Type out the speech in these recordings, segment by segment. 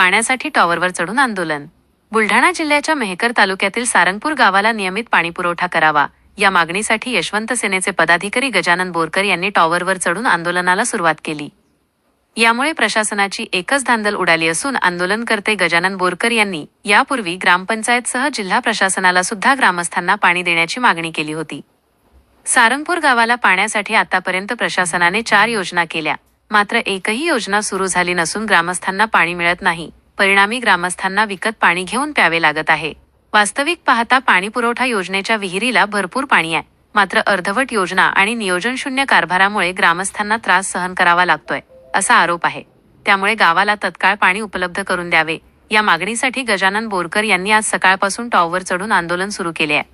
पाण्यासाठी टॉवरवर चढून आंदोलन. बुलढाणा जिल्ह्याच्या मेहकर तालुक्यातील सारंगपूर गावाला नियमित पाणीपुरवठा करावा या मागणीसाठी यशवंत सेनेचे पदाधिकारी गजानन बोरकर यांनी टॉवरवर चढून आंदोलनाला सुरुवात केली. यामुळे प्रशासनाची एकच धांदल उडाली असून आंदोलनकर्ते गजानन बोरकर यांनी यापूर्वी ग्रामपंचायतसह जिल्हा प्रशासनाला सुद्धा ग्रामस्थांना पाणी देण्याची मागणी केली होती. सारंगपूर गावाला पाण्यासाठी आतापर्यंत प्रशासनाने 4 योजना केल्या, मात्र एकही योजना सुरू झाली नसून ग्रामस्थांना पाणी मिळत नाही. परिणामी ग्रामस्थांना विकत पाणी घेऊन प्यावे लागत आहे. वास्तविक पाहता पाणीपुरवठा योजनेच्या विहिरीला भरपूर पाणी आहे, मात्र अर्धवट योजना आणि नियोजनशून्य कारभारामुळे ग्रामस्थांना त्रास सहन करावा लागतोय, असा आरोप आहे. त्यामुळे गावाला तत्काळ पाणी उपलब्ध करून द्यावे या मागणीसाठी गजानन बोरकर यांनी आज सकाळपासून टॉवरवर चढून आंदोलन सुरू केले आहे.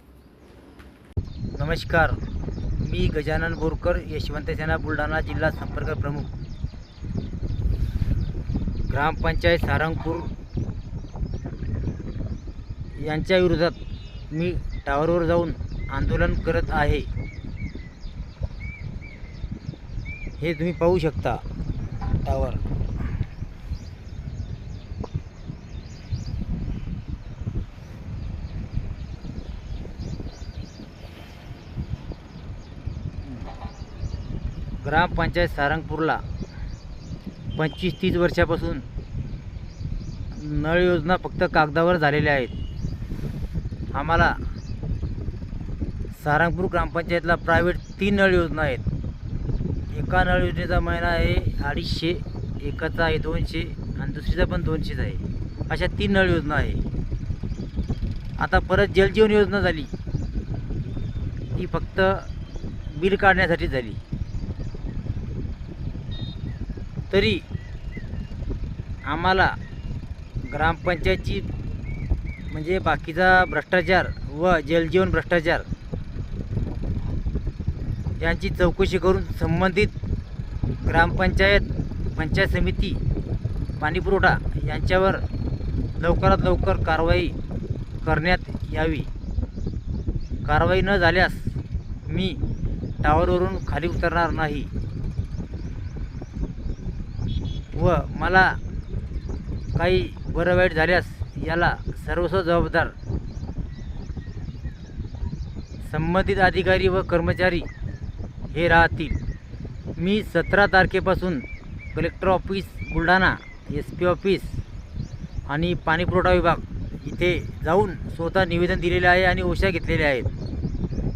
नमस्कार, मी गजानन बोरकर, यशवंत सेना बुलढाणा जिल्हा संपर्क प्रमुख. ग्रामपंचायत सारंगपूर यांच्या विरोधात मी टावरवर जाऊन आंदोलन करत आहे. हे तुम्ही पाहू शकता टावर. ग्रामपंचायत सारंगपूरला 25-30 वर्षापासून नळ योजना फक्त कागदावर झालेल्या आहेत. आम्हाला सारंगपूर ग्रामपंचायतला प्रायव्हेट 3 नळ योजना आहेत. एका नळ योजनेचा महिना आहे 250, एकाचा आहे 200 आणि दुसरीचा पण 200 आहे. अशा 3 नळ योजना आहे. आता परत जलजीवन योजना झाली, ती फक्त बिल काढण्यासाठी झाली. तरी आम्हाला ग्रामपंचायतची म्हणजे बाकीचा भ्रष्टाचार व जलजीवन भ्रष्टाचार यांची चौकशी करून संबंधित ग्रामपंचायत, पंचायत समिती, पाणीपुरवठा यांच्यावर लवकरात लवकर कारवाई करण्यात यावी. कारवाई न झाल्यास मी टावरवरून खाली उतरणार नाही व मला काही बरं वाईट झाल्यास याला सर्वस्व जबाबदार संबंधित अधिकारी व कर्मचारी हे राहतील. मी 17 तारखेपासून collector office Buldhana, SP office आणि पाणीपुरवठा विभाग इथे जाऊन स्वतः निवेदन दिलेले आहे आणि ओशा घेतलेल्या आहेत.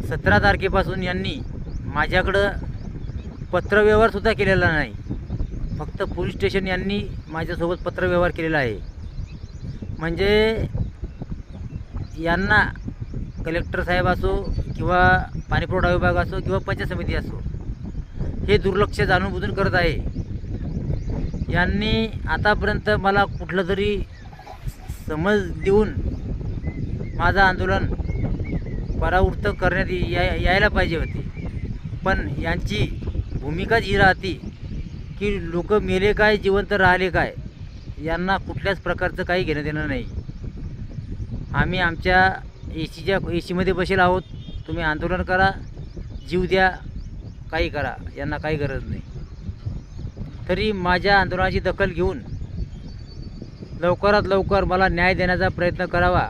17 तारखेपासून यांनी माझ्याकडं पत्रव्यवहारसुद्धा केलेला नाही. फक्त पोलीस स्टेशन यांनी माझ्यासोबत पत्रव्यवहार केलेला आहे. म्हणजे यांना कलेक्टर साहेब असो किंवा पाणीपुरवठा विभाग असो किंवा पंचायत समिती असो, हे दुर्लक्ष जाणून बुजून करत आहे. यांनी आतापर्यंत मला कुठलं तरी समज देऊन माझं आंदोलन परावृत्त करण्यात यायला पाहिजे होते. पण यांची भूमिकाच ही राहते की लोक मेले काय, जिवंत राहिले काय, यांना कुठल्याच प्रकारचं काही घेणं देणं नाही. आम्ही आमच्या एसीमध्ये बसेल आहोत. तुम्ही आंदोलन करा, जीव द्या, काही करा, यांना काही गरज नाही. तरी माझ्या आंदोलनाची दखल घेऊन लवकरात लवकर मला न्याय देण्याचा प्रयत्न करावा